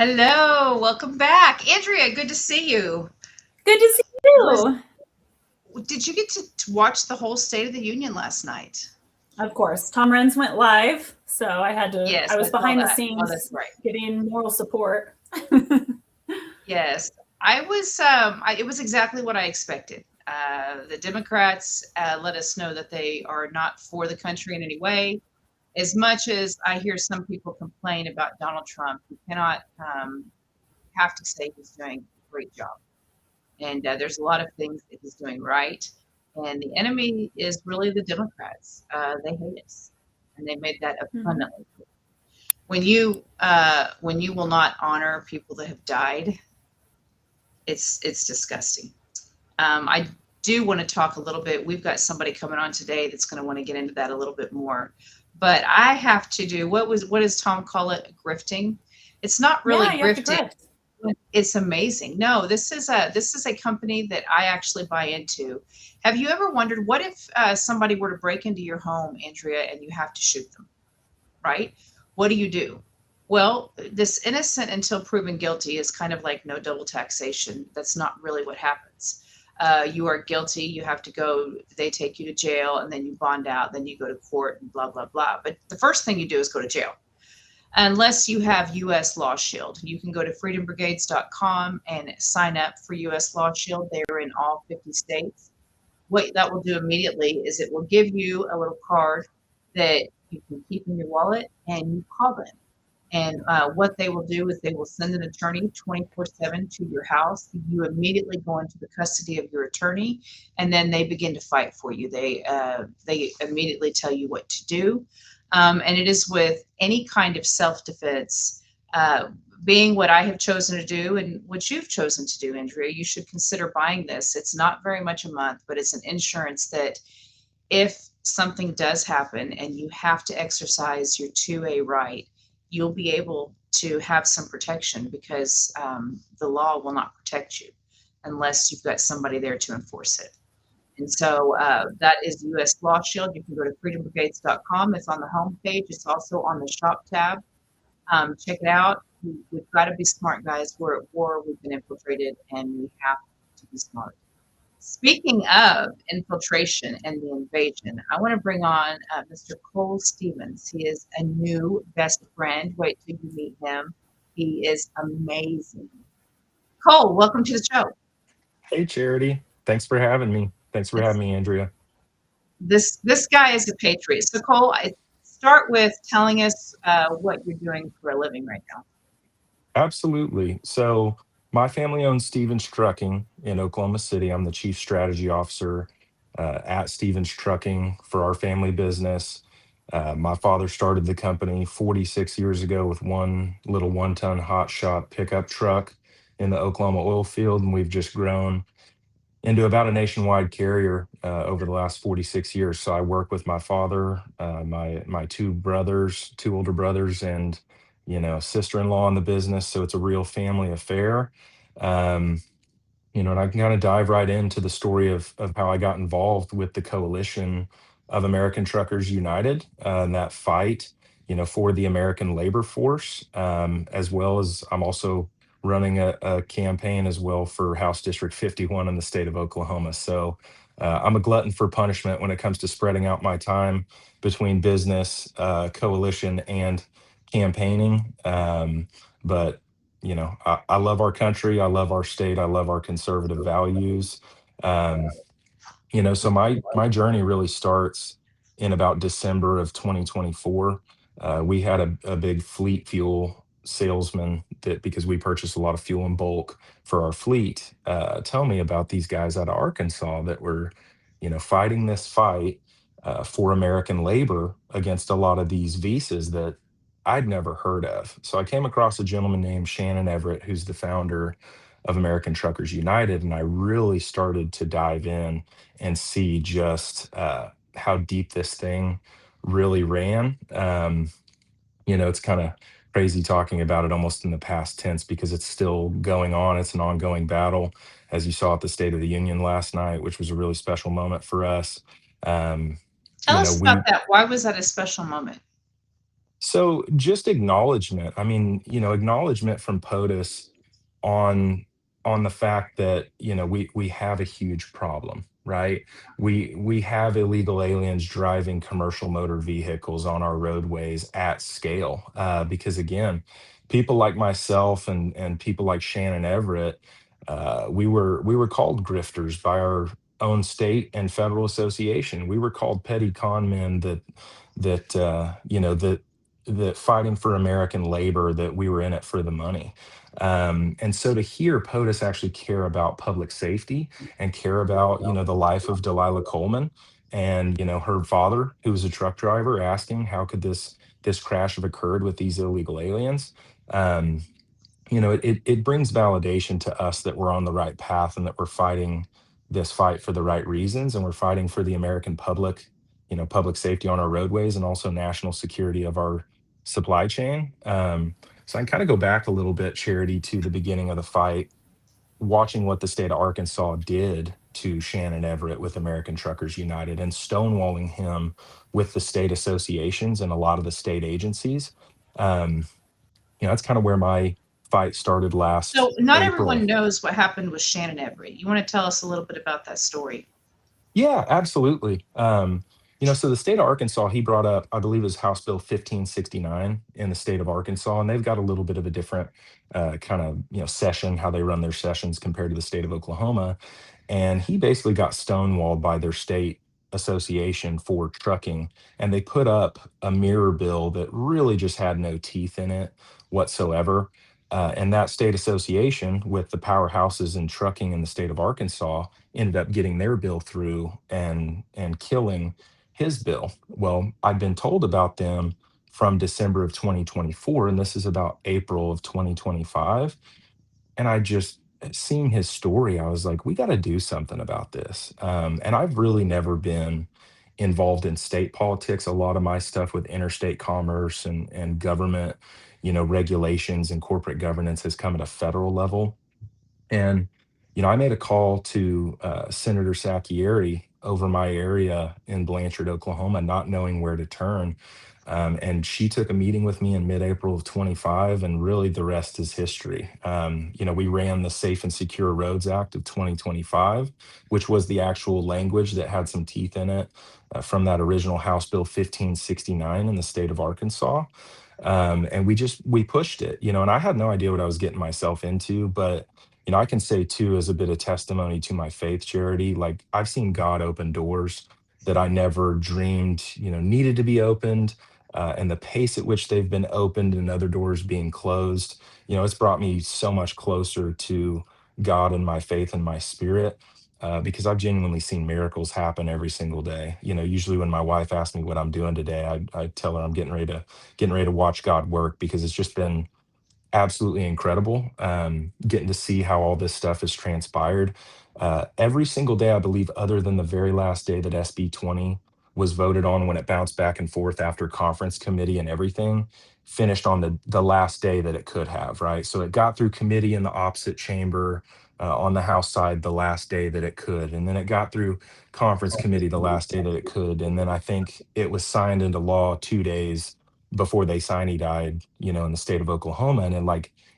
Hello, welcome back. Andrea, good to see you. Good to see Was you. did you get to watch the whole State of the Union last night? Of course, Tom Renz went live, so I Yes, was I saw behind the that. Oh, that's scenes right. getting moral support. Yes, it was exactly what I expected. The Democrats let us know that they are not for the country in any way. As much as I hear some people complain about Donald Trump, you cannot have to say he's doing a great job. And there's a lot of things that he's doing right. And the enemy is really the Democrats. They hate us, and they made that Mhm. abundantly clear. When you will not honor people that have died, it's disgusting. I do want to talk a little bit. We've got somebody coming on today that's going to want to get into that a little bit more. But I have to do what does Tom call it? Grifting. It's not really Yeah, you have to grifting. grift. It's amazing. No, this is a company that I actually buy into. Have you ever wondered what if somebody were to break into your home, Andrea, and you have to shoot them, right? What do you do? Well, this innocent until proven guilty is kind of like no double taxation. That's not really what happens. You are guilty. You have to go. They take you to jail, and then you bond out. Then you go to court, and blah blah blah. But the first thing you do is go to jail unless you have US Law Shield. You can go to freedombrigades.com and sign up for US Law Shield. They're in all 50 states. What that will do immediately is it will give you a little card that you can keep in your wallet and you call them. And what they will do is they will send an attorney 24/7 to your house. You immediately go into the custody of your attorney, and then they begin to fight for you. They immediately tell you what to do, and it is with any kind of self defense. Being what I have chosen to do and what you've chosen to do, Andrea, you should consider buying this. It's not very much a month, but it's an insurance that if something does happen and you have to exercise your 2A right, you'll be able to have some protection because the law will not protect you unless you've got somebody there to enforce it. And so that is US Law Shield. You can go to freedombrigades.com. It's on the home page. It's also on the shop tab. Check it out. We've got to be smart, guys. We're at war. We've been infiltrated, and we have to be smart. Speaking of infiltration and the invasion, I want to bring on Mr. Cole Stevens. He is a new best friend. Wait till you meet him. He is amazing. Cole, welcome to the show. Hey, Charity. Thanks for having me. Thanks for having It's, me, Andrea. this guy is a patriot. So, Cole, start with telling us what you're doing for a living right now. Absolutely. So, my family owns Stevens Trucking in Oklahoma City. I'm the chief strategy officer at Stevens Trucking for our family business. My father started the company 46 years ago with one little 1 ton hot shot pickup truck in the Oklahoma oil field, and we've just grown into about a nationwide carrier over the last 46 years. So I work with my father, my two brothers, two older brothers, and sister-in-law in the business. So it's a real family affair. Um, and I can kind of dive right into the story of how I got involved with the coalition of American Truckers United and that fight, for the American labor force, as well as I'm also running a campaign as well for House District 51 in the state of Oklahoma. So I'm a glutton for punishment when it comes to spreading out my time between business, coalition, and campaigning. But I love our country. I love our state. I love our conservative values. Um, so my journey really starts in about December of 2024. We had a big fleet fuel salesman that because we purchased a lot of fuel in bulk for our fleet, tell me about these guys out of Arkansas that were, fighting this fight for American labor against a lot of these visas that I'd never heard of. So I came across a gentleman named Shannon Everett, who's the founder of American Truckers United, and I really started to dive in and see just how deep this thing really ran. It's kind of crazy talking about it almost in the past tense because it's still going on. It's an ongoing battle, as you saw at the State of the Union last night, which was a really special moment for us. Um, Tell us about we that. Why was that a special moment? So just acknowledgement. I mean, acknowledgement from POTUS on on the fact that, we have a huge problem, right? We have illegal aliens driving commercial motor vehicles on our roadways at scale. Because again, people like myself and people like Shannon Everett, we were called grifters by our own state and federal association. We were called petty con men that fighting for American labor, that we were in it for the money. And so to hear POTUS actually care about public safety and care about, the life of Delilah Coleman and, her father, who was a truck driver, asking how could this crash have occurred with these illegal aliens. Um, it brings validation to us that we're on the right path and that we're fighting this fight for the right reasons, and we're fighting for the American public, public safety on our roadways and also national security of our supply chain. So I can kind of go back a little bit, Charity, to the beginning of the fight, watching what the state of Arkansas did to Shannon Everett with American Truckers United and stonewalling him with the state associations and a lot of the state agencies. Um, that's kind of where my fight started last So not everyone April. knows what happened with Shannon Everett. You want to tell us a little bit about that story? Yeah, absolutely. So the state of Arkansas, he brought up, I believe, it was House Bill 1569 in the state of Arkansas, and they've got a little bit of a different kind of session, how they run their sessions compared to the state of Oklahoma. And he basically got stonewalled by their state association for trucking, and they put up a mirror bill that really just had no teeth in it whatsoever. And that state association, with the powerhouses in trucking in the state of Arkansas, ended up getting their bill through and killing his bill. Well, I've been told about them from December of 2024, and this is about April of 2025. And I just seeing his story, I was like, we got to do something about this. And I've really never been involved in state politics. A lot of my stuff with interstate commerce and government, regulations and corporate governance has come at a federal level. And, I made a call to Senator Sacchieri over my area in Blanchard, Oklahoma, not knowing where to turn. And she took a meeting with me in mid-April of 25, and really the rest is history. We ran the Safe and Secure Roads Act of 2025, which was the actual language that had some teeth in it from that original House Bill 1569 in the state of Arkansas. And we pushed it, and I had no idea what I was getting myself into, but I can say too, as a bit of testimony to my faith, Charity, like I've seen God open doors that I never dreamed, needed to be opened. And the pace at which they've been opened and other doors being closed, it's brought me so much closer to God and my faith and my spirit. Because I've genuinely seen miracles happen every single day. Usually when my wife asks me what I'm doing today, I tell her I'm getting ready to watch God work, because it's just been absolutely incredible, getting to see how all this stuff has transpired. Every single day, I believe, other than the very last day that SB 20 was voted on, when it bounced back and forth after conference committee and everything, finished on the last day that it could have, right? So it got through committee in the opposite chamber on the House side the last day that it could. And then it got through conference committee the last day that it could. And then I think it was signed into law 2 days before they sine died, in the state of Oklahoma. And in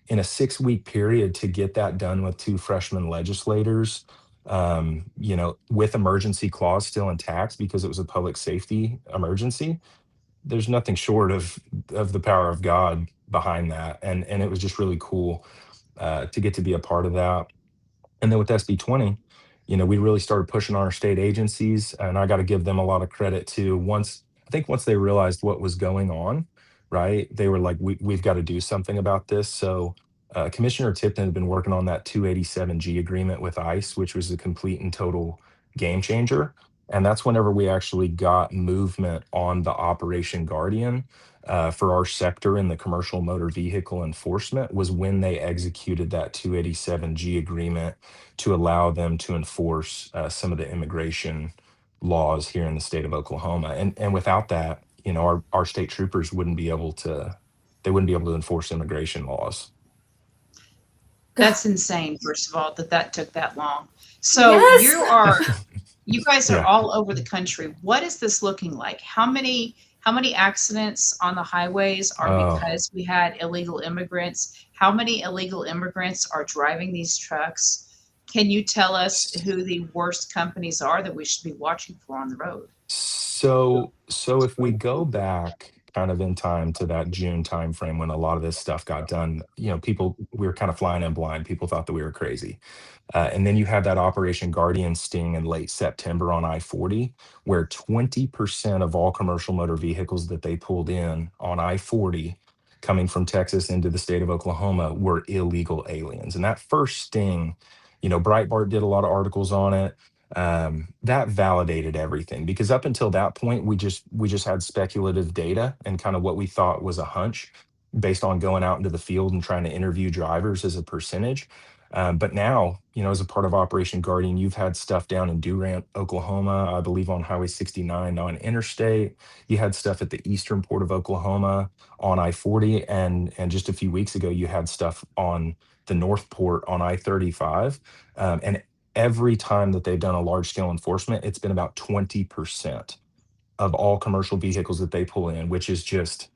in a 6 week period to get that done with two freshman legislators, with emergency clause still intact because it was a public safety emergency, there's nothing short of the power of God behind that. And it was just really cool to get to be a part of that. And then with SB 20, we really started pushing on our state agencies, and I got to give them a lot of credit too. Once they realized what was going on, right, they were like, we've got to do something about this. So Commissioner Tipton had been working on that 287G agreement with ICE, which was a complete and total game changer. And that's whenever we actually got movement on the Operation Guardian for our sector in the commercial motor vehicle enforcement, was when they executed that 287G agreement to allow them to enforce some of the immigration laws here in the state of Oklahoma. And without that, our state troopers wouldn't be able to enforce immigration laws. That's insane, first of all, that took that long. So Yes. you guys are Yeah. all over the country. What is this looking like? How many How many accidents on the highways are Oh, because we had illegal immigrants? How many illegal immigrants are driving these trucks? Can you tell us who the worst companies are that we should be watching for on the road? so if we go back kind of in time to that June timeframe when a lot of this stuff got done, people we were kind of flying in blind. People thought that we were crazy. And then you had that Operation Guardian sting in late September on I-40, where 20% of all commercial motor vehicles that they pulled in on I-40 coming from Texas into the state of Oklahoma were illegal aliens. And that first sting, Breitbart did a lot of articles on it. That validated everything because up until that point, we just had speculative data and kind of what we thought was a hunch based on going out into the field and trying to interview drivers as a percentage. But now, as a part of Operation Guardian, you've had stuff down in Durant, Oklahoma, I believe on Highway 69 on interstate. You had stuff at the eastern port of Oklahoma on I-40, and just a few weeks ago, you had stuff on the north port on I-35. And every time that they've done a large scale enforcement, it's been about 20% of all commercial vehicles that they pull in, which is just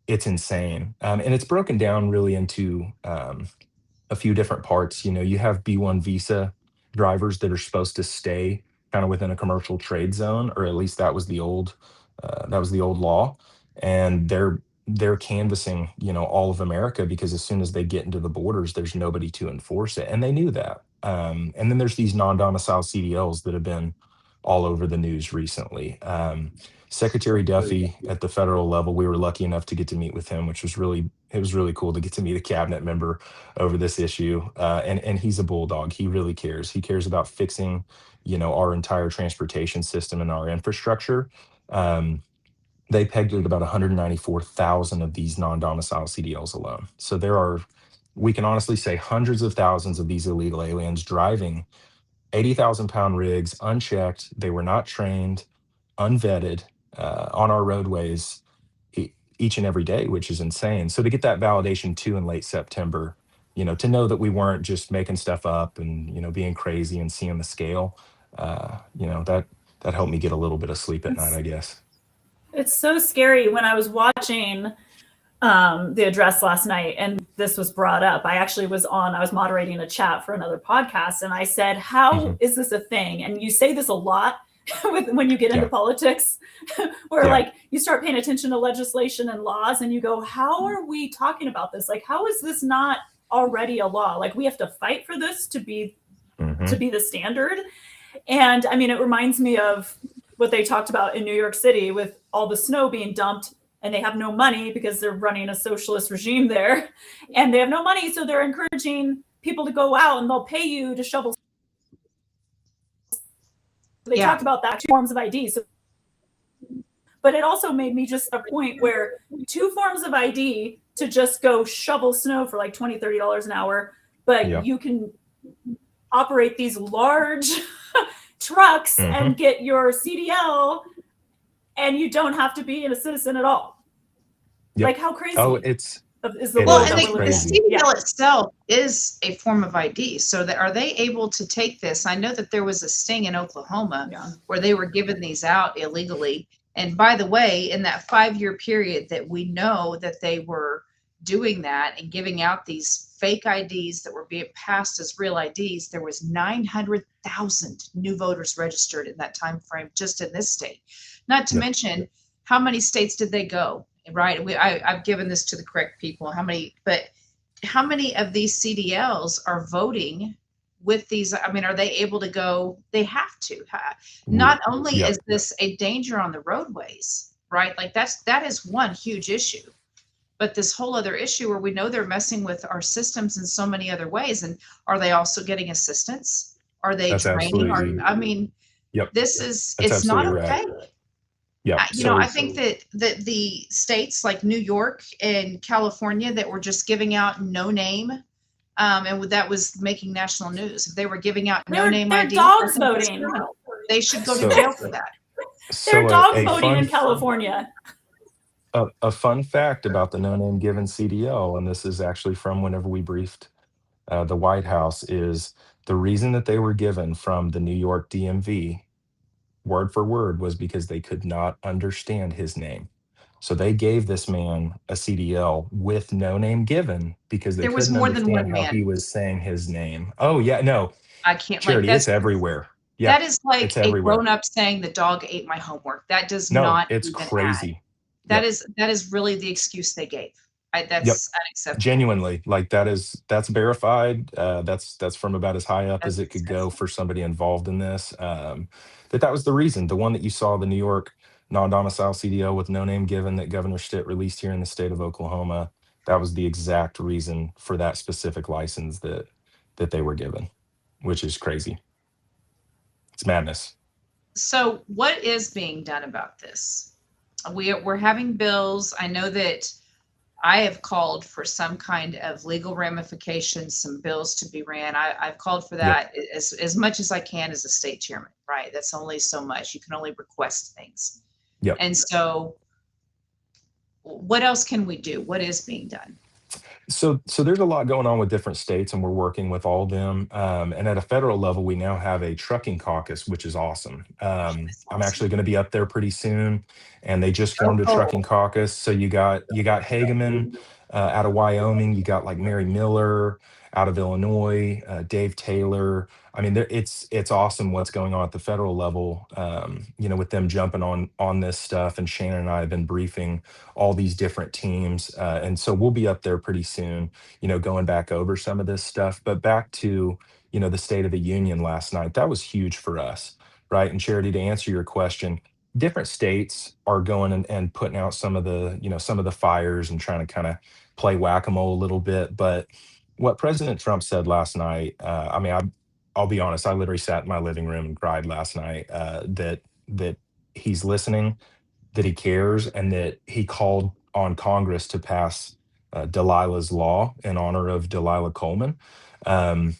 it's insane. And it's broken down really into a few different parts. You have B1 visa drivers that are supposed to stay kind of within a commercial trade zone, or at least that was the old law, and they're canvassing all of America because as soon as they get into the borders, there's nobody to enforce it, and they knew that. And then there's these non-domicile CDLs that have been all over the news recently. Secretary Duffy at the federal level, we were lucky enough to get to meet with him, which was really cool to get to meet a cabinet member over this issue. And he's a bulldog. He really cares. He cares about fixing, our entire transportation system and our infrastructure. Um, they pegged it at about 194,000 of these non-domicile CDLs alone. So we can honestly say hundreds of thousands of these illegal aliens driving 80,000-pound rigs unchecked. They were not trained, unvetted, on our roadways each and every day, which is insane. So to get that validation too in late September, to know that we weren't just making stuff up and being crazy and seeing the scale, that helped me get a little bit of sleep at night, It's I guess. it's so scary when I was watching the address last night and this was brought up. I was moderating a chat for another podcast and I said, Hmm. how is this a thing? And you say this a lot when you get into Yeah, politics, where yeah, like you start paying attention to legislation and laws and you go, how are we talking about this? Like, how is this not already a law? Like we have to fight for this to hmm be the standard. And I mean, it reminds me of what they talked about in New York City with all the snow being dumped and they have no money because they're running a socialist regime there and they have no money. So they're encouraging people to go out and they'll pay you to shovel. They Yeah. talked about that, two forms of ID. So, but it also made me just a point where two forms of ID to just go shovel snow for like $20, $30 an hour, but yeah, you can operate these large trucks hmm and get your CDL and you don't have to be a citizen at all. yep. Like how Oh, crazy it's is the it Well, world is. and that It's we're the living in? crazy. Yeah. CDL itself is a form of ID. So that are they able to take this? I know that there was a sting in Oklahoma Yeah. where they were giving these out illegally. And by the way, in that 5-year period that we know that they were doing that and giving out these fake IDs that were being passed as real IDs, there was 900,000 new voters registered in that time frame just in this state. Not to Yep. mention, how many states did they go? Right? I've given this to the correct people. How many of these CDLs are voting with these? I mean, are they able to go? They have to. W- Not only Yep. is this a danger on the roadways, right? Like that is one huge issue, but this whole other issue where we know they're messing with our systems in so many other ways. And are they also getting assistance? Are they That's training? Or absolutely. I mean, Yep. it's That's not absolutely right. okay. Yep. I So think that the states like New York and California that were just giving out no name, and that was making national news. If they were giving out no name They're IDs, I dogs think that's voting. criminal. They should go to so jail for that. They're so dog voting in California. a fun fact about the no name given CDL, and this is actually from whenever we briefed the White House, is the reason that they were given from the New York DMV word for word was because they could not understand his name. So they gave this man a CDL with no name given because they There was couldn't more than understand one how he man. was saying his name. Oh, yeah. No, I can't, like, Charity, it's everywhere. Yeah, that is it's like a everywhere. grown-up saying the dog ate my homework. That does No, not it's even add. crazy. Yep. That is really the excuse they gave. Yep. That's unacceptable. Genuinely, like that's verified. That's from about as high up as That's it could go disgusting. for somebody involved in this. That was the reason. The one that you saw, the New York non-domicile CDO with no name given that Governor Stitt released here in the state of Oklahoma. That was the exact reason for that specific license that they were given, which is crazy. It's madness. So what is being done about this? We're having bills. I know that I have called for some kind of legal ramifications, some bills to be ran. I've called for Yep. that as much as I can as a state chairman, right? That's only so much. You can only request things. Yep. And so what else can we do? What is being done? So there's a lot going on with different states, and we're working with all of them. And at a federal level, we now have a trucking caucus, which is awesome. That's I'm awesome. actually going to be up there pretty soon, and they just Go formed a trucking Cole. caucus. So you got Hageman out of Wyoming, you got like Mary Miller out of Illinois, Dave Taylor. I mean, it's awesome what's going on at the federal level. With them jumping on this stuff, and Shannon and I have been briefing all these different teams. And so we'll be up there pretty soon, going back over some of this stuff. But back to, the State of the Union last night, that was huge for us, right? And Charity, to answer your question, different states are going and putting out some of the fires and trying to kind of play whack-a-mole a little bit. But what President Trump said last night, I mean, I'll be honest, I literally sat in my living room and cried last night, that he's listening, that he cares, and that he called on Congress to pass Delilah's Law in honor of Delilah Coleman. Um,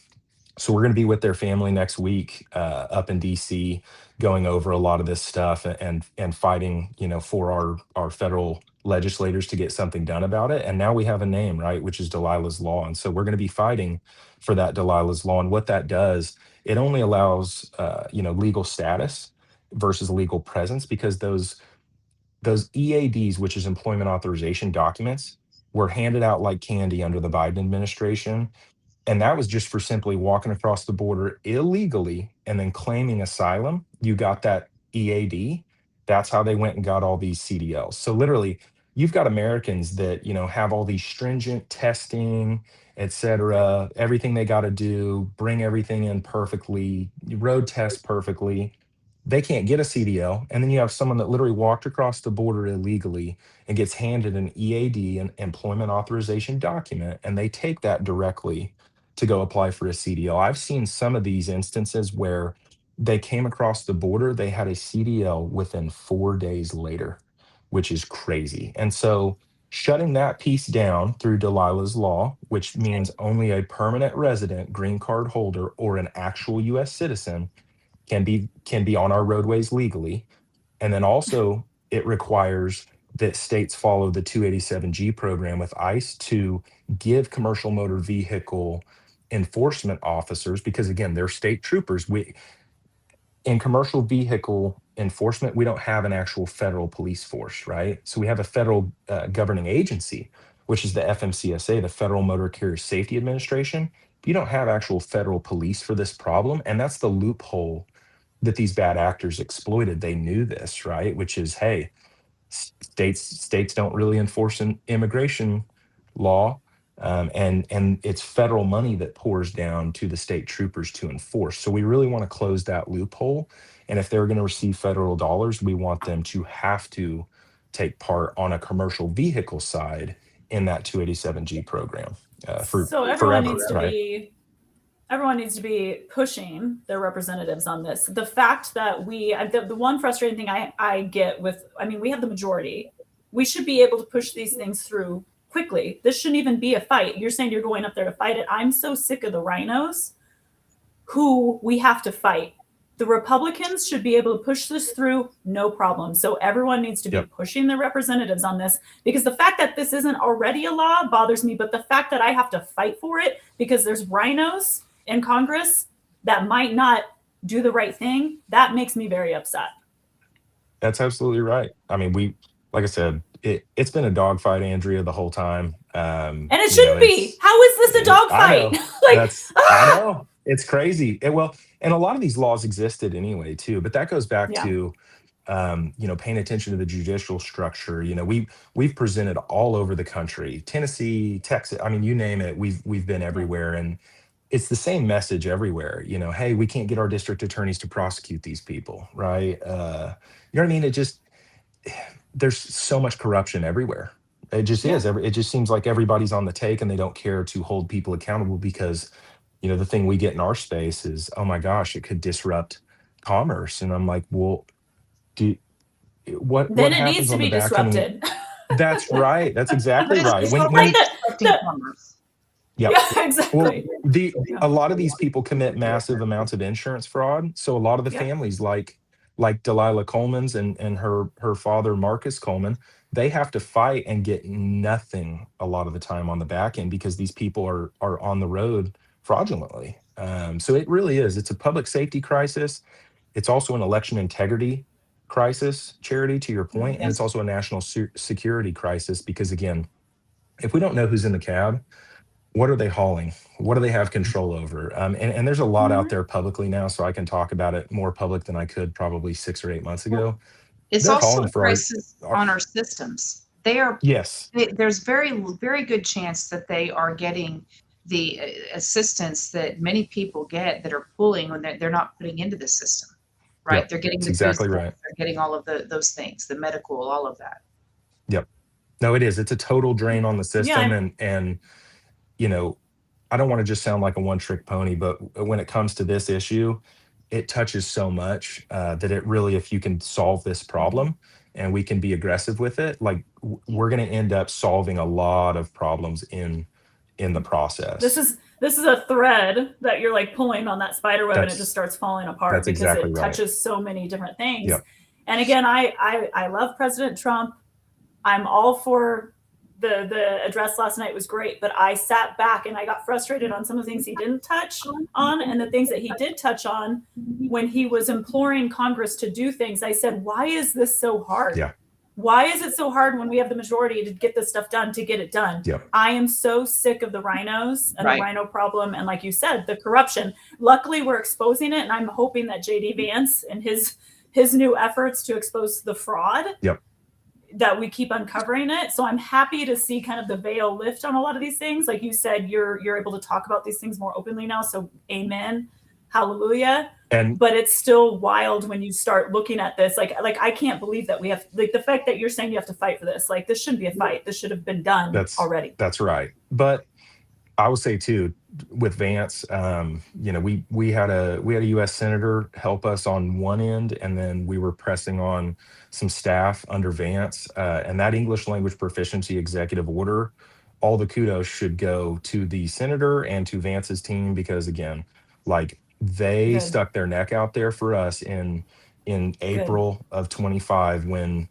so we're going to be with their family next week up in DC, going over a lot of this stuff and fighting, for our federal legislators to get something done about it. And now we have a name, right, which is Delilah's Law. And so we're going to be fighting for that Delilah's Law. And what that does, it only allows legal status versus legal presence, because those EADs, which is employment authorization documents, were handed out like candy under the Biden administration. And that was just for simply walking across the border illegally and then claiming asylum. You got that EAD. That's how they went and got all these CDLs. So literally, you've got Americans that, have all these stringent testing, et cetera, everything they got to do, bring everything in perfectly, road test perfectly. They can't get a CDL. And then you have someone that literally walked across the border illegally and gets handed an EAD, an employment authorization document, and they take that directly to go apply for a CDL. I've seen some of these instances where they came across the border, they had a CDL within 4 days later, which is crazy. And so shutting that piece down through Delilah's Law, which means only a permanent resident, green card holder, or an actual US citizen can be on our roadways legally. And then also it requires that states follow the 287G program with ICE to give commercial motor vehicle enforcement officers, because again, they're state troopers. We In commercial vehicle enforcement, we don't have an actual federal police force, right? So we have a federal governing agency, which is the FMCSA, the Federal Motor Carrier Safety Administration. But you don't have actual federal police for this problem. And that's the loophole that these bad actors exploited. They knew this, right? Which is, hey, states don't really enforce an immigration law, and it's federal money that pours down to the state troopers to enforce. So we really want to close that loophole. And if they're going to receive federal dollars, we want them to have to take part on a commercial vehicle side in that 287G program for So forever, right? everyone needs to be pushing their representatives on this. The fact that the one frustrating thing I get with, I mean, we have the majority. We should be able to push these things through quickly. This shouldn't even be a fight. You're saying you're going up there to fight it. I'm so sick of the rhinos who we have to fight. The Republicans should be able to push this through, no problem. So everyone needs to be Yep. pushing their representatives on this, because the fact that this isn't already a law bothers me, but the fact that I have to fight for it because there's rhinos in Congress that might not do the right thing, that makes me very upset. That's absolutely right. I mean, like I said, It's been a dogfight, Andrea, the whole time. And it shouldn't be. How is this a I dogfight? know. Like, I ah! know. It's crazy. Well, and a lot of these laws existed anyway, too. But that goes back Yeah, to paying attention to the judicial structure. We've presented all over the country, Tennessee, Texas. I mean, you name it. We've been yeah, everywhere, and it's the same message everywhere. Hey, we can't get our district attorneys to prosecute these people, right? You know what I mean? It just there's so much corruption everywhere. It just yeah. is. It just seems like everybody's on the take and they don't care to hold people accountable because, the thing we get in our space is, oh my gosh, it could disrupt commerce. And I'm like, well, do what Then it needs happens to on the be back end? disrupted. That's right. That's But exactly right. it's When Like already you disrupting the commerce. Yep. yeah, Well, exactly. Yeah, a lot of these people commit massive amounts of insurance fraud. So a lot of the yep. families, like Delilah Coleman's and her father Marcus Coleman, they have to fight and get nothing a lot of the time on the back end because these people are on the road fraudulently. So it really is. It's a public safety crisis. It's also an election integrity crisis, Charity, to your point, and it's Yes. also a national security crisis because again, if we don't know who's in the cab, what are they hauling? What do they have control over? And there's a lot out Mhm. there publicly now, so I can talk about it more public than I could probably 6 or 8 months Well, ago. it's They're also hauling a for crisis our on our systems. They are, yes, there's very good chance that they are getting the assistance that many people get that are pulling when they're not putting into the system, right? yep, They're getting that's the food exactly stamps, right. they're getting all of those things, the medical, all of that. Yep. No, it is. It's a total drain on the Yeah, system, and you know, I don't want to just sound like a one trick pony, but when it comes to this issue, it touches so much that it really, if you can solve this mhm. problem and we can be aggressive with it, like we're going to end up solving a lot of problems in the This process. is this is a thread that you're like pulling on that spider web and it just That's starts falling apart that's because exactly it right. touches so many different things. Yep. And again, I love President Trump. I'm all for the address last night was great, but I sat back and I got frustrated on some of the things he didn't touch on and the things that he did touch on when he was imploring Congress to do things. I said, why is this so hard? Yeah. Why is it so hard when we have the majority to get this stuff done, to get it done? Yep. I am so sick of the rhinos and Right. the rhino problem. And like you said, the corruption. Luckily, we're exposing it. And I'm hoping that JD Vance and his new efforts to expose the fraud, Yep. that we keep uncovering it. So I'm happy to see kind of the veil lift on a lot of these things. Like you said, you're able to talk about these things more openly now. So amen. Hallelujah. And But it's still wild when you start looking at this. Like I can't believe that we have, like, the fact that you're saying you have to fight for this. Like, this shouldn't be a fight. This should have been done that's already. that's right. But I would say too, with Vance, we had a U.S. senator help us on one end, and then we were pressing on some staff under Vance, and that English language proficiency executive order. All the kudos should go to the senator and to Vance's team because again, like they Good. stuck their neck out there for us in Good. April of 25 when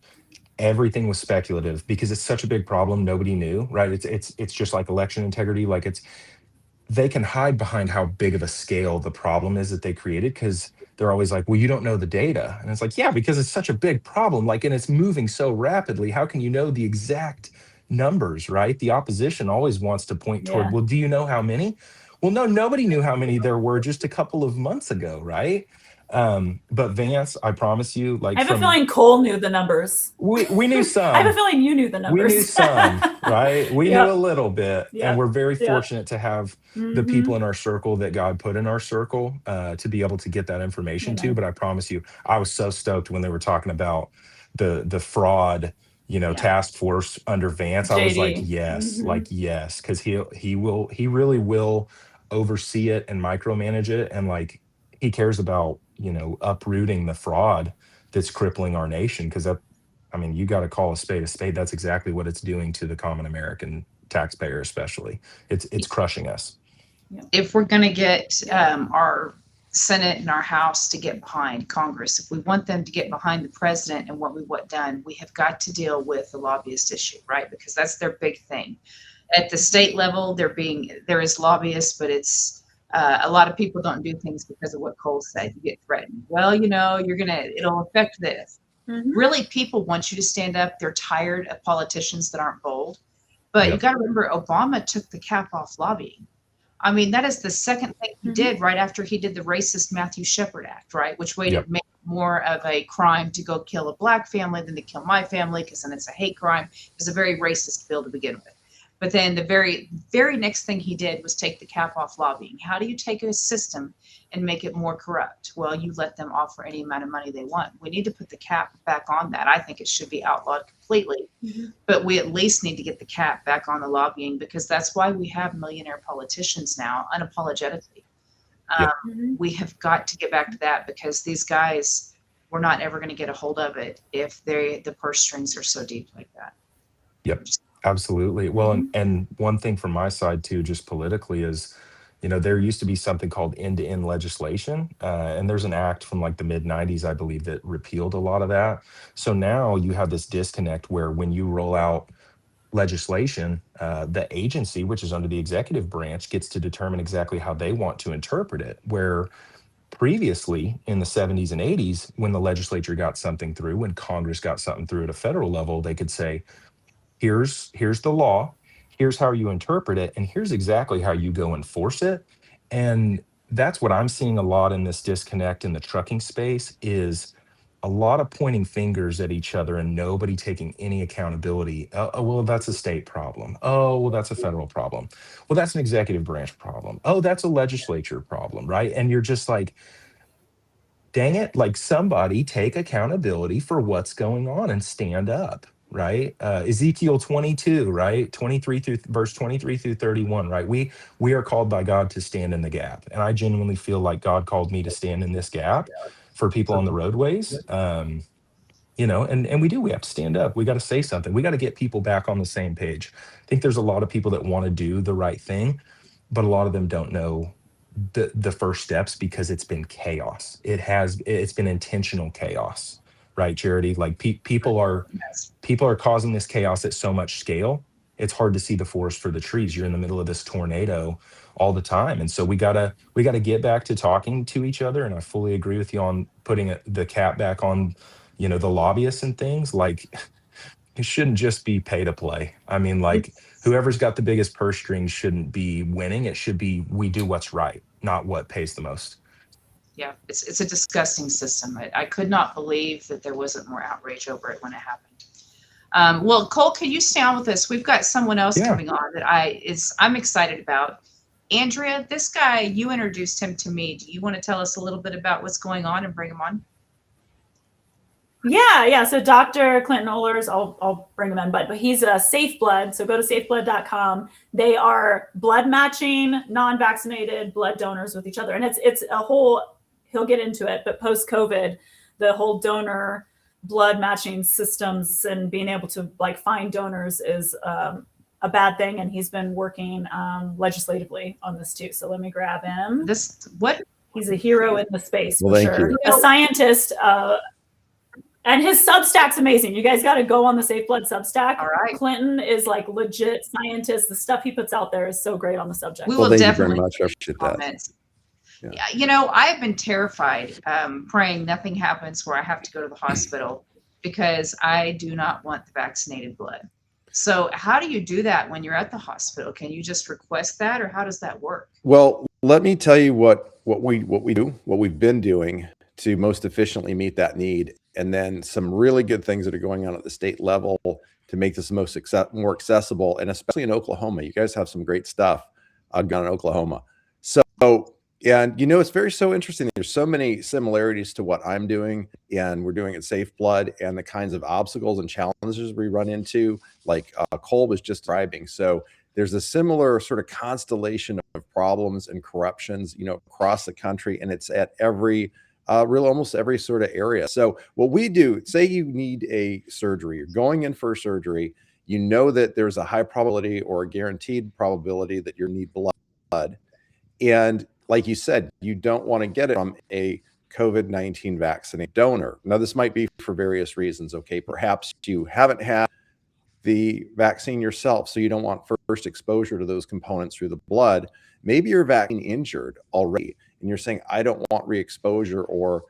everything was speculative because it's such a big problem nobody knew, right? It's just like election integrity, like they can hide behind how big of a scale the problem is that they created because they're always like, well, you don't know the data. And it's like, yeah, because it's such a big problem, like, and it's moving so rapidly. How can you know the exact numbers, right? The opposition always wants to point toward, Yeah. well, do you know how many? Well, no, nobody knew how many there were just a couple of months ago, right? But Vance, I promise you, I like have a from feeling Cole knew the numbers. we knew I have a some, feeling you knew the we knew numbers. some, right? We knew a Yep. little bit, and Yep. we're very Yep. fortunate to have the Mm-hmm. people in our circle that God put in our circle to be able to get that information to. Amen. But I promise you, I was so stoked when they were talking about the fraud, Yeah. task force under Vance. I was JD. like yes, because he really will oversee it and micromanage it, and like he cares about uprooting the fraud that's crippling our nation because that I mean, you got to call a spade a spade. That's exactly what it's doing to the common American taxpayer, especially. It's crushing us. If we're going to get our Senate and our House to get behind Congress, if we want them to get behind the president and what we want done, we have got to deal with the lobbyist issue, right? Because that's their big thing. At the state level, there is lobbyists, but it's a lot of people don't do things because of what Cole said. You get threatened. Well, it'll affect this. Really, people want you to stand up. They're tired of politicians that aren't bold. But you got to remember, Obama took the cap off lobbying. I mean, that is the second thing he did right after he did the racist Matthew Shepard Act, right? Which made it more of a crime to go kill a black family than to kill my family, because then it's a hate crime. It was a very racist bill to begin with. But then the very, very next thing he did was take the cap off lobbying. How do you take a system and make it more corrupt? Well, you let them offer any amount of money they want. We need to put the cap back on that. I think it should be outlawed completely, but we at least need to get the cap back on the lobbying, because that's why we have millionaire politicians now, unapologetically. We have got to get back to that, because these guys, we're not ever going to get a hold of it if the purse strings are so deep like that. Absolutely. Well, and one thing from my side too, just politically, is, there used to be something called end-to-end legislation, and there's an act from like the mid 90s, I believe, that repealed a lot of that. So now you have this disconnect where when you roll out legislation, the agency, which is under the executive branch, gets to determine exactly how they want to interpret it. Where previously in the 70s and 80s, when the legislature got something through, when Congress got something through at a federal level, they could say, here's the law, here's how you interpret it, and here's exactly how you go enforce it. And that's what I'm seeing a lot in this disconnect in the trucking space, is a lot of pointing fingers at each other and nobody taking any accountability. Oh, well, that's a state problem. Oh, well, that's a federal problem. Well, that's an executive branch problem. Oh, that's a legislature problem, right? And you're just like, dang it, like, somebody take accountability for what's going on and stand up, right? Ezekiel 22, right? 23 through verse 23 through 31, right? We are called by God to stand in the gap. And I genuinely feel like God called me to stand in this gap for people on the roadways. And we have to stand up. We got to say something. We got to get people back on the same page. I think there's a lot of people that want to do the right thing, but a lot of them don't know the first steps, because it's been chaos. It's been intentional chaos, right, Charity? Like, people are causing this chaos at so much scale, it's hard to see the forest for the trees. You're in the middle of this tornado all the time. And so we gotta get back to talking to each other. And I fully agree with you on putting the cap back on, the lobbyists and things. Like, it shouldn't just be pay to play. I mean, like, whoever's got the biggest purse strings shouldn't be winning. It should be, we do what's right, not what pays the most. Yeah, it's a disgusting system. I could not believe that there wasn't more outrage over it when it happened. Well, Cole, can you stay on with us? We've got someone else coming on that I'm excited about. Andrea, this guy, you introduced him to me. Do you want to tell us a little bit about what's going on and bring him on? Yeah. So Dr. Clinton Ohlers, I'll bring him in, but he's a Safe Blood. So go to safeblood.com. They are blood matching non-vaccinated blood donors with each other. And it's a whole, he'll get into it, but post-COVID, the whole donor blood matching systems and being able to like find donors is a bad thing. And he's been working legislatively on this too. So let me grab him. He's a hero in the space, for sure. A scientist, and his Substack's amazing. You guys got to go on the Safe Blood Substack. All right. Clinton is like legit scientist. The stuff he puts out there is so great on the subject. We will definitely comment. Yeah. I've been terrified, praying nothing happens where I have to go to the hospital, because I do not want the vaccinated blood. So how do you do that when you're at the hospital? Can you just request that, or how does that work? Well, let me tell you what we do, what we've been doing to most efficiently meet that need. And then some really good things that are going on at the state level to make this more accessible, and especially in Oklahoma. You guys have some great stuff going on in Oklahoma. So, and it's so interesting. There's so many similarities to what I'm doing and we're doing at Safe Blood, and the kinds of obstacles and challenges we run into, like Cole was just describing. So there's a similar sort of constellation of problems and corruptions, across the country, and it's at almost every sort of area. So what we do, say you need a surgery, you're going in for a surgery, that there's a high probability or a guaranteed probability that you need blood. And like you said, you don't want to get it from a COVID-19 vaccinated donor. Now, this might be for various reasons. Okay, perhaps you haven't had the vaccine yourself, so you don't want first exposure to those components through the blood. Maybe you're vaccine injured already, and you're saying, I don't want re-exposure, or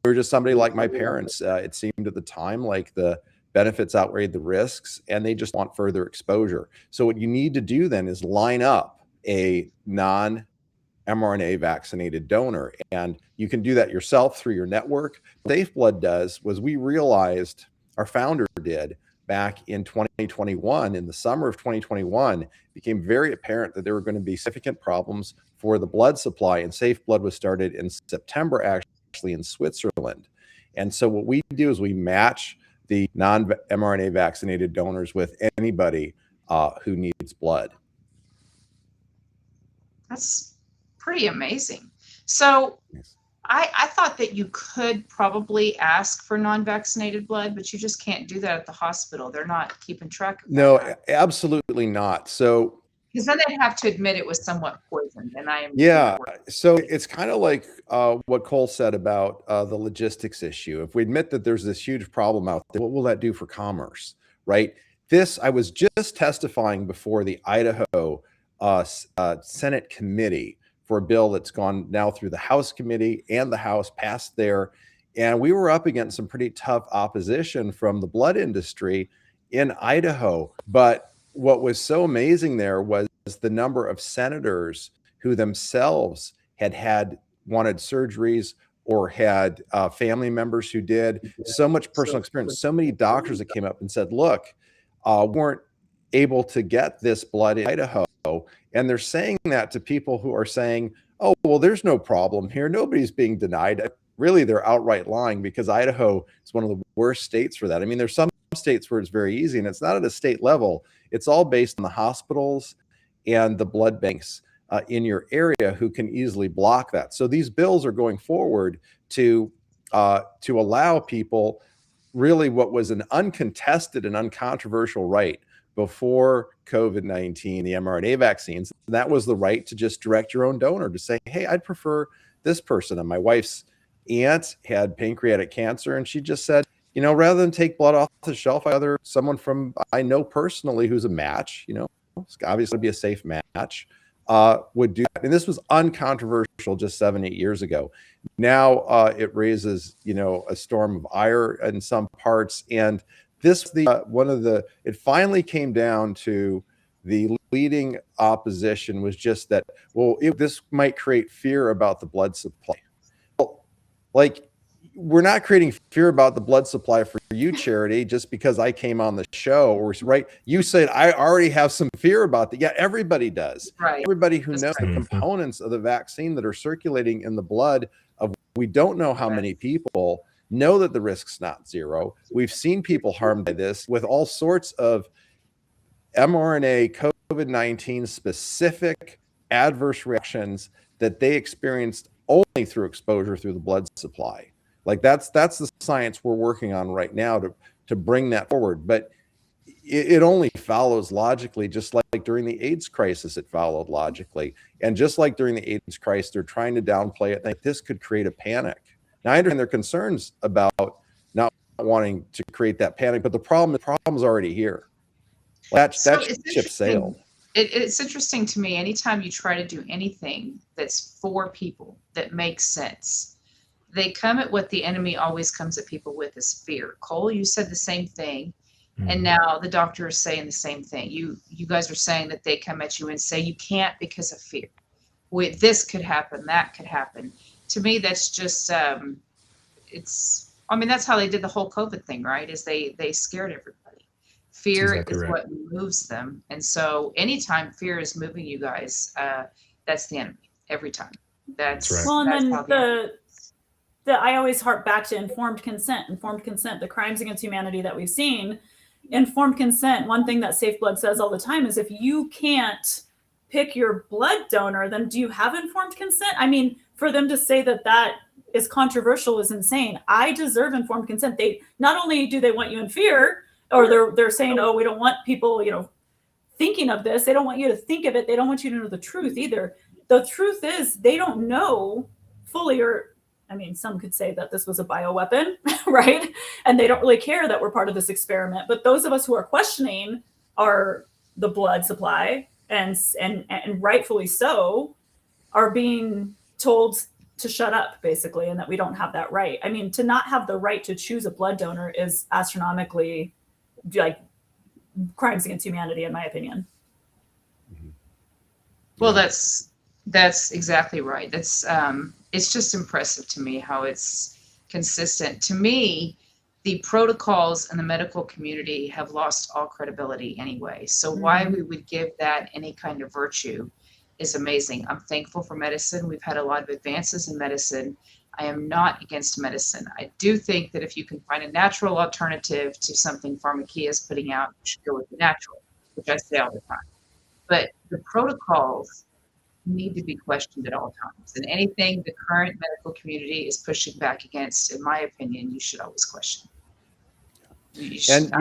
were just somebody like my parents. It seemed at the time like the benefits outweighed the risks, and they just want further exposure. So what you need to do then is line up a non-mRNA vaccinated donor, and you can do that yourself through your network. What Safe Blood does was, we realized, our founder did, back in 2021, in the summer of 2021, it became very apparent that there were going to be significant problems for the blood supply, and Safe Blood was started in September, actually in Switzerland. And so what we do is we match the non-mRNA vaccinated donors with anybody who needs blood. That's pretty amazing. So I thought that you could probably ask for non-vaccinated blood, but you just can't do that at the hospital. They're not keeping track of that. No, absolutely not. So because then they'd have to admit it was somewhat poisoned, and I am. Yeah, so it's kind of like what Cole said about the logistics issue. If we admit that there's this huge problem out there, what will that do for commerce, right? I was just testifying before the Idaho Senate committee for a bill that's gone now through the House committee, and the House passed there. And we were up against some pretty tough opposition from the blood industry in Idaho. But what was so amazing there was the number of senators who themselves had wanted surgeries, or had family members who did. So much personal experience, so many doctors that came up and said, look, weren't able to get this blood in Idaho. And they're saying that to people who are saying, oh, well, there's no problem here, nobody's being denied. Really, they're outright lying, because Idaho is one of the worst states for that. I mean, there's some states where it's very easy, and it's not at a state level. It's all based on the hospitals and the blood banks in your area who can easily block that. So these bills are going forward to allow people really what was an uncontested and uncontroversial right before COVID-19, the mRNA vaccines. That was the right to just direct your own donor, to say, hey, I'd prefer this person. And my wife's aunt had pancreatic cancer, and she just said, you know, rather than take blood off the shelf, someone from I know personally who's a match, you know, it's obviously be a safe match, would do that. And this was uncontroversial just 7-8 years ago. Now it raises, you know, a storm of ire in some parts. And this, it finally came down to the leading opposition was just that, well, this might create fear about the blood supply. Well, like, we're not creating fear about the blood supply for you, Charity, just because I came on the show, or right. You said I already have some fear about that. Yeah, everybody does. Right. Everybody who knows the components of the vaccine that are circulating in the blood of, we don't know how many people know that the risk's not zero. We've seen people harmed by this with all sorts of mRNA COVID-19 specific adverse reactions that they experienced only through exposure through the blood supply. Like that's the science we're working on right now to bring that forward. But it only follows logically, just like during the AIDS crisis, it followed logically. And just like during the AIDS crisis, they're trying to downplay it. Like, this could create a panic. Now, I understand their concerns about not wanting to create that panic, but the problem's already here. That ship sailed. It's interesting to me, anytime you try to do anything that's for people, that makes sense, they come at what the enemy always comes at people with, is fear. Cole, you said the same thing. And now the doctor is saying the same thing. You guys are saying that they come at you and say you can't because of fear. This could happen, that could happen. To me, that's just that's how they did the whole COVID thing, right? Is they scared everybody. Fear exactly is right. What moves them. And so anytime fear is moving you guys, that's the enemy every time. That's right. Well, and then I always harp back to informed consent, the crimes against humanity that we've seen. Informed consent, one thing that Safe Blood says all the time is, if you can't pick your blood donor, then do you have informed consent? I mean, for them to say that is controversial is insane. I deserve informed consent. They not only do they want you in fear, or they're saying, oh, we don't want people, you know, thinking of this. They don't want you to think of it. They don't want you to know the truth either. The truth is, they don't know fully, or I mean, some could say that this was a bioweapon, right? And they don't really care that we're part of this experiment. But those of us who are questioning the blood supply, and rightfully so, are being told to shut up, basically, and that we don't have that right. I mean, to not have the right to choose a blood donor is astronomically, like, crimes against humanity, in my opinion. Well, that's exactly right. That's it's just impressive to me how it's consistent. To me, the protocols in the medical community have lost all credibility anyway. So why we would give that any kind of virtue is amazing. I'm thankful for medicine. We've had a lot of advances in medicine. I am not against medicine. I do think that if you can find a natural alternative to something Pharmacia is putting out, you should go with the natural, which I say all the time. But the protocols need to be questioned at all times. And anything the current medical community is pushing back against, in my opinion, you should always question. You should,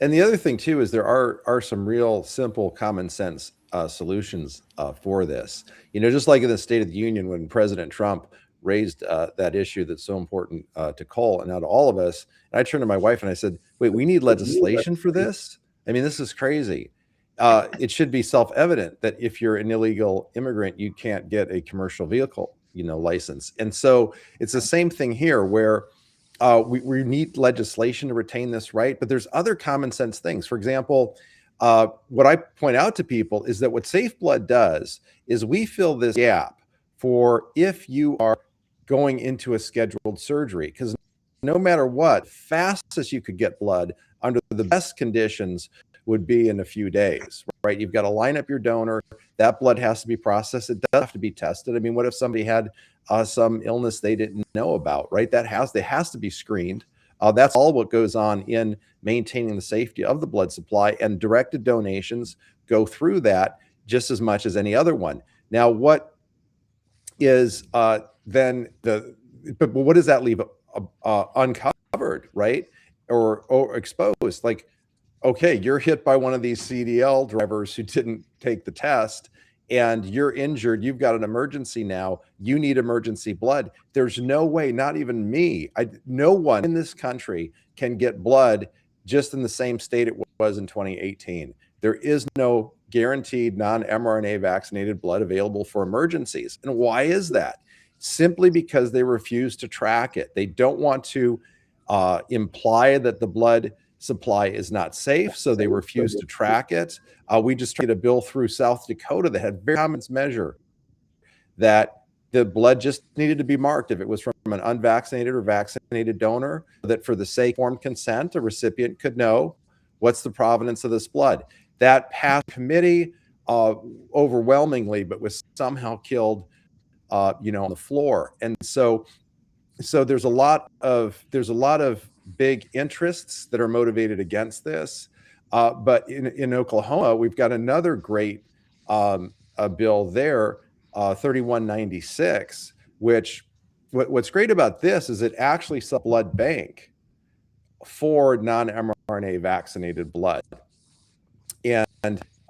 And the other thing too is there are some real simple common sense solutions for this. You know, just like in the State of the Union when President Trump raised that issue that's so important to Cole and now to all of us. And I turned to my wife and I said, "Wait, we need legislation for this? I mean, this is crazy." It should be self-evident that if you're an illegal immigrant, you can't get a commercial vehicle, license. And so it's the same thing here where we need legislation to retain this right, but there's other common sense things. For example, what I point out to people is that what Safe Blood does is we fill this gap for if you are going into a scheduled surgery, because no matter what, fastest you could get blood under the best conditions would be in a few days, right? You've got to line up your donor. That blood has to be processed. It does have to be tested. I mean, what if somebody had some illness they didn't know about, right? That has to be screened. That's all what goes on in maintaining the safety of the blood supply, and directed donations go through that just as much as any other one. Now, what is then but what does that leave uncovered, right? Or exposed? Like, okay, you're hit by one of these CDL drivers who didn't take the test and you're injured. You've got an emergency now. You need emergency blood. There's no way, not even me, no one in this country can get blood just in the same state it was in 2018. There is no guaranteed non-mRNA vaccinated blood available for emergencies. And why is that? Simply because they refuse to track it. They don't want to imply that the blood supply is not safe, so they refuse to track it. We just tried a bill through South Dakota that had very common measure that the blood just needed to be marked if it was from an unvaccinated or vaccinated donor, that for the sake of informed consent, a recipient could know what's the provenance of this blood. That passed committee overwhelmingly, but was somehow killed, on the floor. And so there's a lot of big interests that are motivated against this. But in Oklahoma, we've got another great bill there, 3196, which what's great about this is it actually sets a blood bank for non-mRNA vaccinated blood. And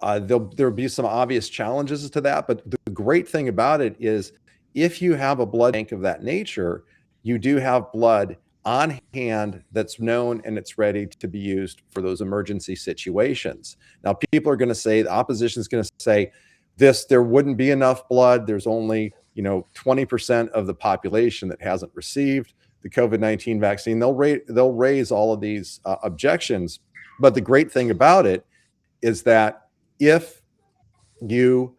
there'll be some obvious challenges to that. But the great thing about it is if you have a blood bank of that nature, you do have blood on hand that's known and it's ready to be used for those emergency situations. Now, people are going to say, the opposition is going to say there wouldn't be enough blood. There's only, 20% of the population that hasn't received the COVID-19 vaccine. They'll raise all of these objections. But the great thing about it is that if you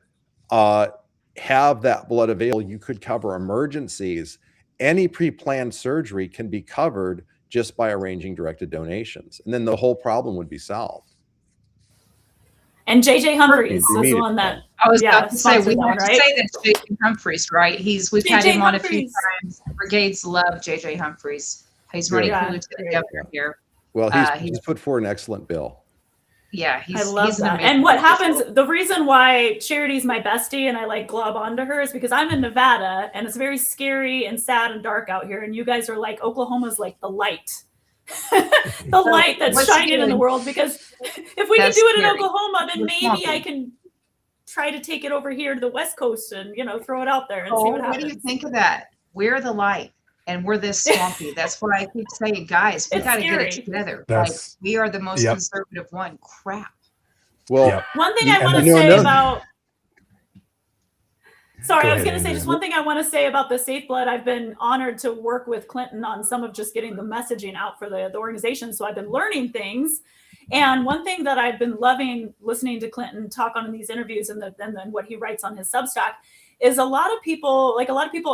have that blood available, you could cover emergencies. Any pre-planned surgery can be covered just by arranging directed donations. And then the whole problem would be solved. And JJ Humphries was the one that I was about to say, we have to right? say that JJ Humphries, right? We've had him on a few times. Brigades love JJ Humphries. He's running for lieutenant governor here. Well, he's put forward an excellent bill. Yeah, I love that. And what happens, the reason why Charity's my bestie and I like glob onto her is because I'm in Nevada and it's very scary and sad and dark out here. And you guys are like, Oklahoma's like the light. The light that's shining in the world, because if we can do it in Oklahoma, then maybe I can try to take it over here to the West Coast and throw it out there and see what happens. What do you think of that? We're the light and we're this swampy. That's why I keep saying, guys, we got to get it together. Like, we are the most conservative one. Crap. Well, one thing I want to say about Sorry, Go I was ahead, going to say just Andrea. one thing I want to say about the Safe Blood. I've been honored to work with Clinton on some of just getting the messaging out for the organization. So I've been learning things. And one thing that I've been loving listening to Clinton talk on in these interviews and then what he writes on his Substack is a lot of people,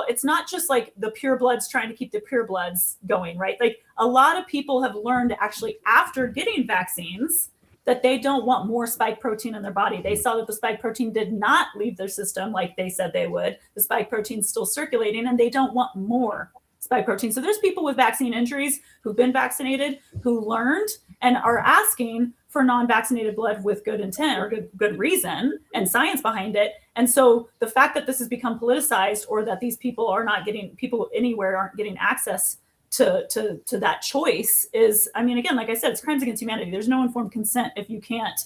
it's not just like the pure bloods trying to keep the pure bloods going, right? Like a lot of people have learned actually after getting vaccines that they don't want more spike protein in their body. They saw that the spike protein did not leave their system like they said they would. The spike protein's still circulating and they don't want more spike protein. So there's people with vaccine injuries who've been vaccinated, who learned and are asking for non-vaccinated blood with good intent or good reason and science behind it. And so the fact that this has become politicized or that these people anywhere aren't getting access to that choice is, I mean, again, like I said, it's crimes against humanity. There's no informed consent if you can't,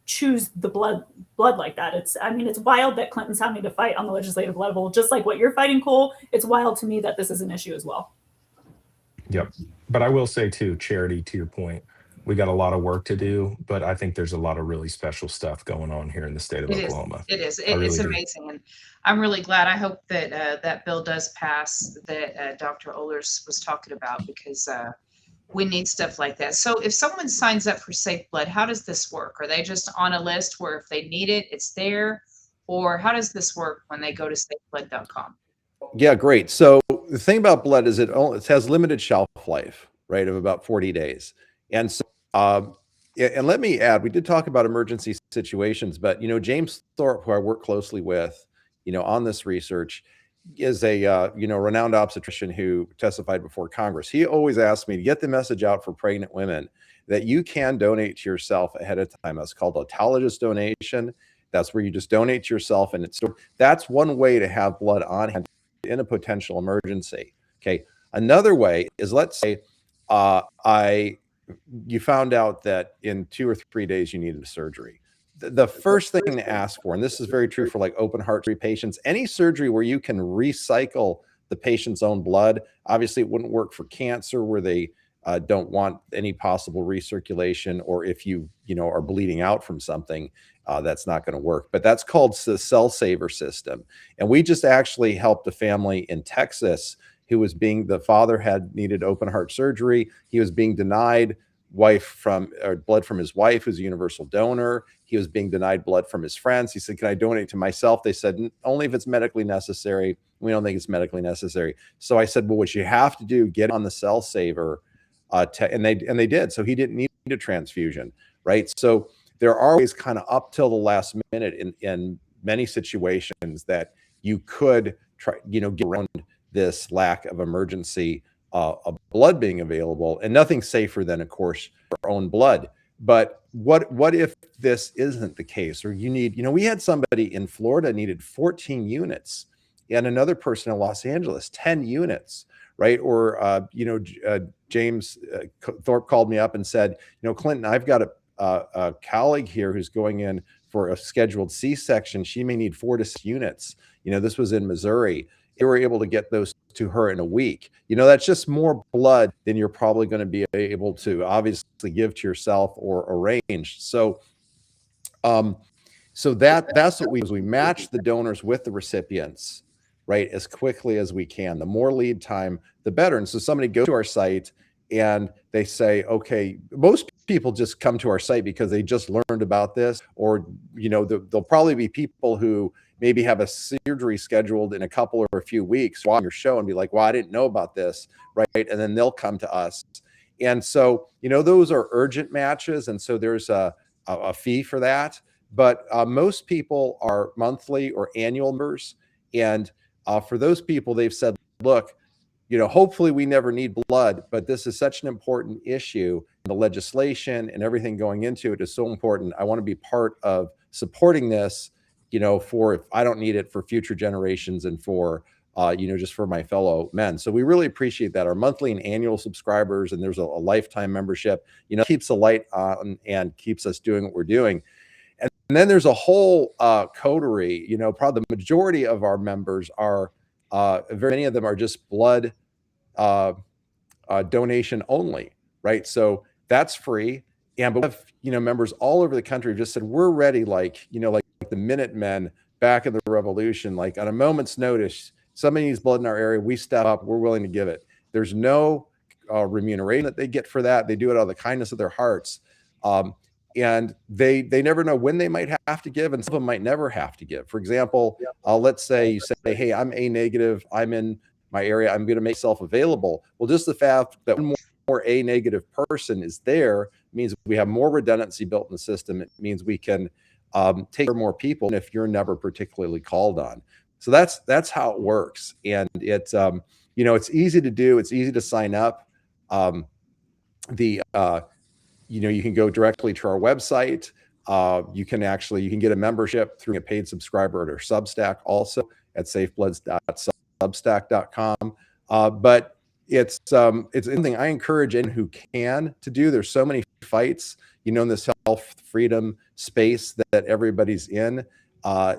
choose the blood like that. It's wild that Clinton's having to fight on the legislative level, just like what you're fighting, Cole. It's wild to me that this is an issue as well. Yep. But I will say too, Charity, to your point, we got a lot of work to do, but I think there's a lot of really special stuff going on here in the state of It is. Oklahoma. It is. I really It's do. amazing, and I'm really glad. I hope that that bill does pass that Dr. Ohlers was talking about, because we need stuff like that. So if someone signs up for Safe Blood, how does this work? Are they just on a list where if they need it, it's there? Or how does this work when they go to safeblood.com? Yeah, great. So the thing about blood is it has limited shelf life, right, of about 40 days. And so, and let me add, we did talk about emergency situations, but, James Thorpe, who I work closely with, on this research, is a, renowned obstetrician who testified before Congress. He always asked me to get the message out for pregnant women that you can donate to yourself ahead of time. That's called autologous donation. That's where you just donate to yourself. And that's one way to have blood on hand in a potential emergency. Okay. Another way is, let's say you found out that in 2 or 3 days you needed a surgery. The first thing to ask for, and this is very true for like open heart surgery patients, any surgery where you can recycle the patient's own blood. Obviously, it wouldn't work for cancer where they don't want any possible recirculation, or if you are bleeding out from something, that's not going to work. But that's called the Cell Saver system. And we just actually helped a family in Texas who was the father had needed open heart surgery. He was being denied blood from his wife, who's a universal donor. He was being denied blood from his friends. He said, "Can I donate to myself?" They said, "Only if it's medically necessary." We don't think it's medically necessary. So I said, "Well, what you have to do, get on the Cell Saver," and they did. So he didn't need a transfusion, right? So there are ways kind of up till the last minute in many situations that you could try, get around this lack of emergency of blood being available, and nothing safer than, of course, our own blood. But what if this isn't the case, or you need, we had somebody in Florida needed 14 units, and another person in Los Angeles 10 units, right? Or James Thorpe called me up and said, "Clinton, I've got a colleague here who's going in for a scheduled C-section. She may need 4 to 6 units." This was in Missouri. They were able to get those to her in a week. That's just more blood than you're probably going to be able to obviously give to yourself or arrange. So, that's what we do, is we match the donors with the recipients, right, as quickly as we can. The more lead time, the better. And so somebody goes to our site and they say, okay, most people just come to our site because they just learned about this, or, there'll probably be people who maybe have a surgery scheduled in a couple or a few weeks on your show and be like, "Well, I didn't know about this," right? And then they'll come to us. And so, those are urgent matches. And so there's a fee for that. But most people are monthly or annual members. And for those people, they've said, "Look, hopefully we never need blood, but this is such an important issue. The legislation and everything going into it is so important. I want to be part of supporting this, for if I don't need it, for future generations and for, just for my fellow men." So we really appreciate that. Our monthly and annual subscribers, and there's a lifetime membership, keeps the light on and keeps us doing what we're doing. And then there's a whole coterie, probably the majority of our members are, very many of them are just blood donation only, right? So that's free. And but we have, members all over the country just said, "We're ready," like the Minutemen back in the revolution, like on a moment's notice, somebody needs blood in our area, we step up, we're willing to give it. There's no remuneration that they get for that. They do it out of the kindness of their hearts. And they never know when they might have to give, and some of them might never have to give. For example, let's say you say, hey, I'm A negative, I'm in my area, I'm going to make myself available. Well, just the fact that one more A negative person is there means we have more redundancy built in the system. It means we can take care of more people if you're never particularly called on. So that's how it works. And it's it's easy to do. It's easy to sign up. You can go directly to our website. You can get a membership through a paid subscriber at our Substack, also at safebloods.substack.com. But it's something I encourage anyone who can to do. There's so many fights, in this health freedom space that everybody's in. I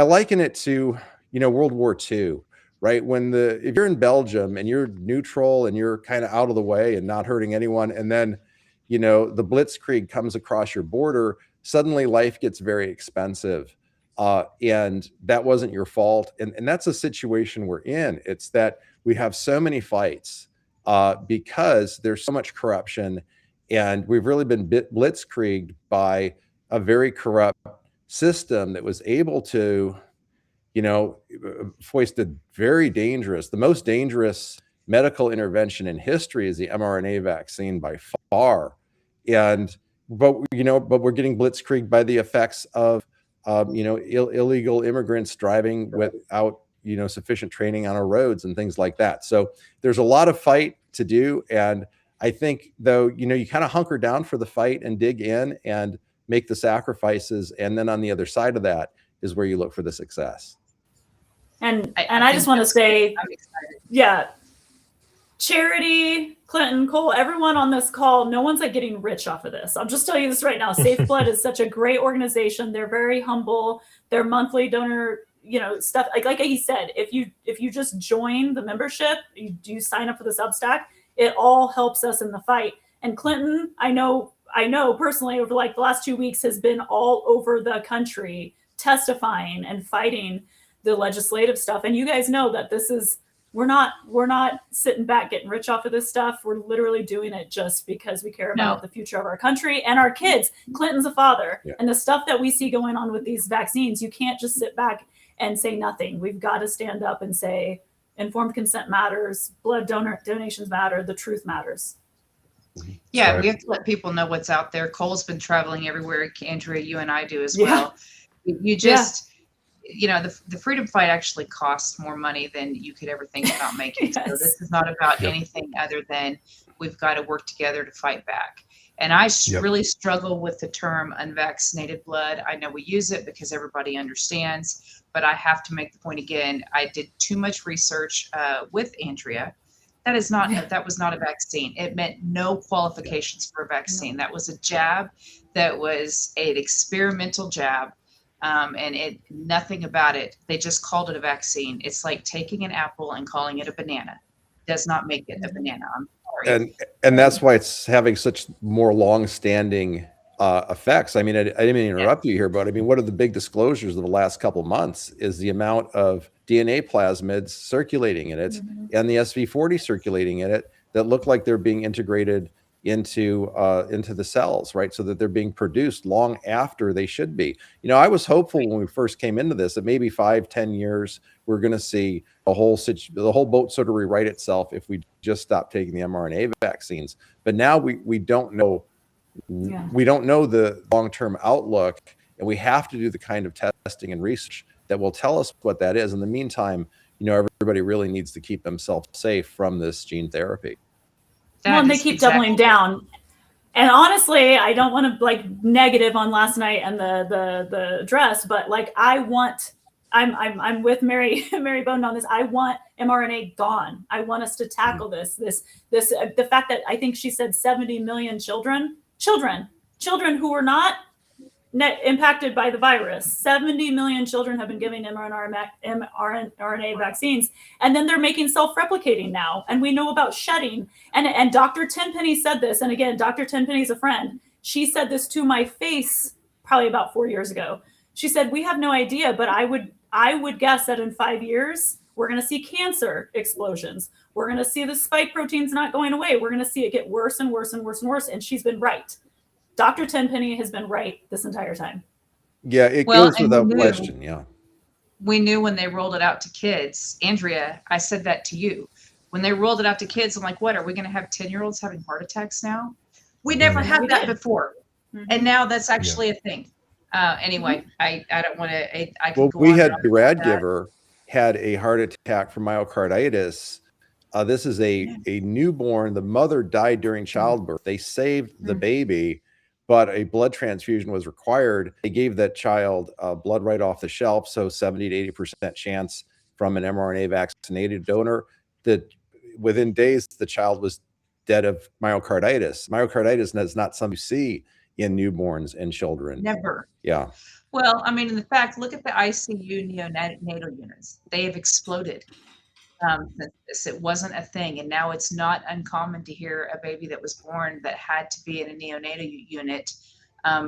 liken it to, World War II, right? If you're in Belgium and you're neutral and you're kind of out of the way and not hurting anyone, and then, the blitzkrieg comes across your border, suddenly life gets very expensive. And that wasn't your fault. And that's a situation we're in. It's that we have so many fights because there's so much corruption, and we've really been blitzkrieged by a very corrupt system that was able to, foist a the most dangerous medical intervention in history is the mRNA vaccine by far. But we're getting blitzkrieged by the effects of illegal immigrants driving without sufficient training on our roads and things like that. So there's a lot of fight to do, and I think, though, you kind of hunker down for the fight and dig in and make the sacrifices, and then on the other side of that is where you look for the success. And I just want to say, yeah, Charity, Clinton, Cole, everyone on this call, no one's getting rich off of this. I'll just tell you this right now. Safe Blood is such a great organization. They're very humble. Their monthly donor, stuff. Like he said, if you just join the membership, you sign up for the Substack, it all helps us in the fight. And Clinton, I know personally over the last 2 weeks has been all over the country testifying and fighting the legislative stuff. And you guys know that we're not sitting back getting rich off of this stuff. We're literally doing it just because we care about the future of our country and our kids. Clinton's a father. Yeah. And the stuff that we see going on with these vaccines, you can't just sit back and say nothing. We've got to stand up and say informed consent matters, blood donations matter, the truth matters. Yeah, right. We have to let people know what's out there. Cole's been traveling everywhere. Andrea, you and I do as well. You just... the freedom fight actually costs more money than you could ever think about making. Yes. So this is not about anything other than we've got to work together to fight back. And I really struggle with the term unvaccinated blood. I know we use it because everybody understands, but I have to make the point again. I did too much research with Andrea. That was not a vaccine. It meant no qualifications for a vaccine. That was a jab. That was an experimental jab. And nothing about it. They just called it a vaccine. It's like taking an apple and calling it a banana. Does not make it a banana. I'm sorry. And that's why it's having such more long-standing effects. I mean, I didn't mean to interrupt you here, but I mean, one of the big disclosures of the last couple of months is the amount of DNA plasmids circulating in it and the SV40 circulating in it that look like they're being integrated into the cells, right? So that they're being produced long after they should be. I was hopeful when we first came into this that maybe 5-10 years we're going to see the whole boat sort of rewrite itself if we just stop taking the mRNA vaccines. But now we don't know. We don't know the long-term outlook, and we have to do the kind of testing and research that will tell us what that is. In the meantime, everybody really needs to keep themselves safe from this gene therapy. Well, and they keep doubling down. And honestly, I don't want to negative on last night and the address, but I'm with Mary Bowden on this. I want mRNA gone. I want us to tackle this the fact that I think she said 70 million children who were not impacted by the virus. 70 million children have been given mRNA vaccines, and then they're making self-replicating now. And we know about shedding. And Dr. Tenpenny said this, and again, Dr. Tenpenny's a friend. She said this to my face probably about 4 years ago. She said, we have no idea, but I would guess that in 5 years, we're going to see cancer explosions. We're going to see the spike proteins not going away. We're going to see it get worse and worse and worse and worse. And she's been right. Dr. Tenpenny has been right this entire time. Yeah, it goes without question. Yeah. We knew when they rolled it out to kids. Andrea, I said that to you. When they rolled it out to kids, I'm like, what, are we going to have 10-year-olds having heart attacks now? We never had that before. And now that's actually a thing. Anyway, I don't want to, I can go on. We had Brad Giver had a heart attack from myocarditis. This is a newborn. The mother died during childbirth. They saved the baby, but a blood transfusion was required. They gave that child blood right off the shelf. So 70 to 80% chance from an mRNA vaccinated donor. That within days, the child was dead of myocarditis. Myocarditis is not something you see in newborns and children. Never. Yeah. Well, I mean, in fact, look at the ICU neonatal units. They have exploded since this. It wasn't a thing. And now it's not uncommon to hear a baby that was born that had to be in a neonatal unit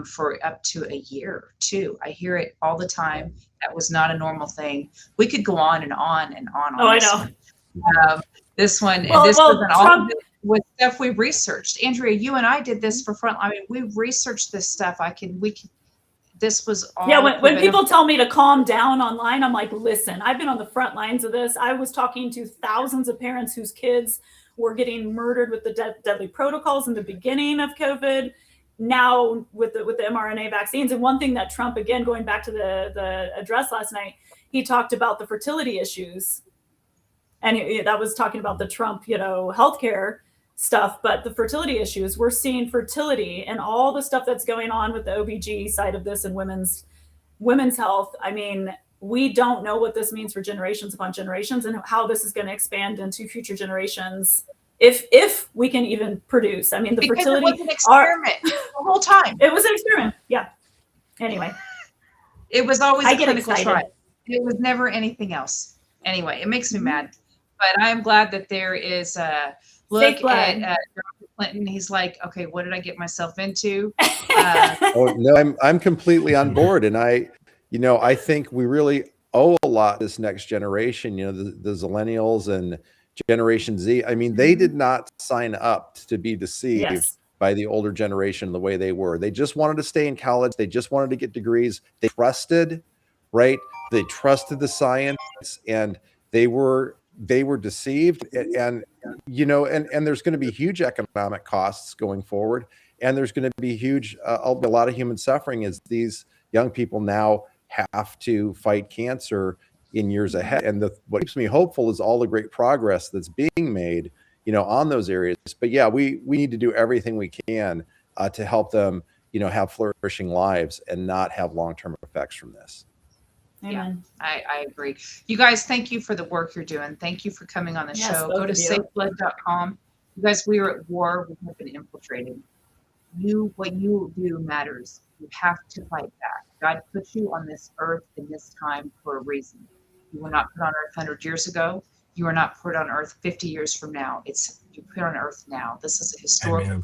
for up to a year, too. I hear it all the time. That was not a normal thing. We could go on and on and on. Oh, I know. This one, and this wasn't all of it with stuff we researched. Andrea, you and I did this for front. I mean, we researched this stuff. This was all. Yeah, when people tell me to calm down online, I'm like, listen, I've been on the front lines of this. I was talking to thousands of parents whose kids were getting murdered with the deadly protocols in the beginning of COVID. Now with the mRNA vaccines. And one thing that Trump, again, going back to the address last night, he talked about the fertility issues. And that was talking about the Trump, healthcare stuff, but the fertility issues, we're seeing fertility and all the stuff that's going on with the OBG side of this and women's health. I mean, we don't know what this means for generations upon generations and how this is going to expand into future generations. If we can even produce, I mean, the because fertility it was an experiment the whole time. It was an experiment. Yeah. Anyway, it was always a clinical excited. trial. It was never anything else. Anyway, it makes me mad, but I am glad that there is a look at Dr. Clinton. He's like, okay, what did I get myself into? Oh no, I'm completely on board, and I think we really owe a lot to this next generation. The Zillennials and Generation Z. I mean, they did not sign up to be deceived by the older generation the way they were. They just wanted to stay in college. They just wanted to get degrees. They trusted, right? They trusted the science, and they were deceived. And there's going to be huge economic costs going forward, and there's going to be a lot of human suffering as these young people now have to fight cancer in years ahead. And what keeps me hopeful is all the great progress that's being made, on those areas. But yeah, we need to do everything we can to help them, have flourishing lives and not have long-term effects from this. Amen. Yeah, I agree. You guys, thank you for the work you're doing. Thank you for coming on the show. Go to safeblood.com. You guys, we are at war. We have been infiltrated. What you do matters. You have to fight back. God put you on this earth in this time for a reason. You were not put on earth 100 years ago. You are not put on earth 50 years from now. You put on earth now. This is a historical time.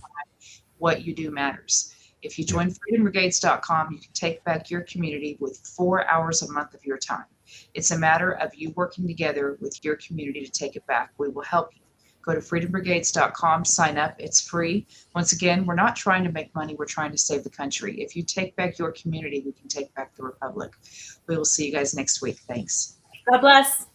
What you do matters. If you join freedombrigades.com, you can take back your community with 4 hours a month of your time. It's a matter of you working together with your community to take it back. We will help you. Go to freedombrigades.com, sign up. It's free. Once again, we're not trying to make money. We're trying to save the country. If you take back your community, we can take back the republic. We will see you guys next week. Thanks. God bless.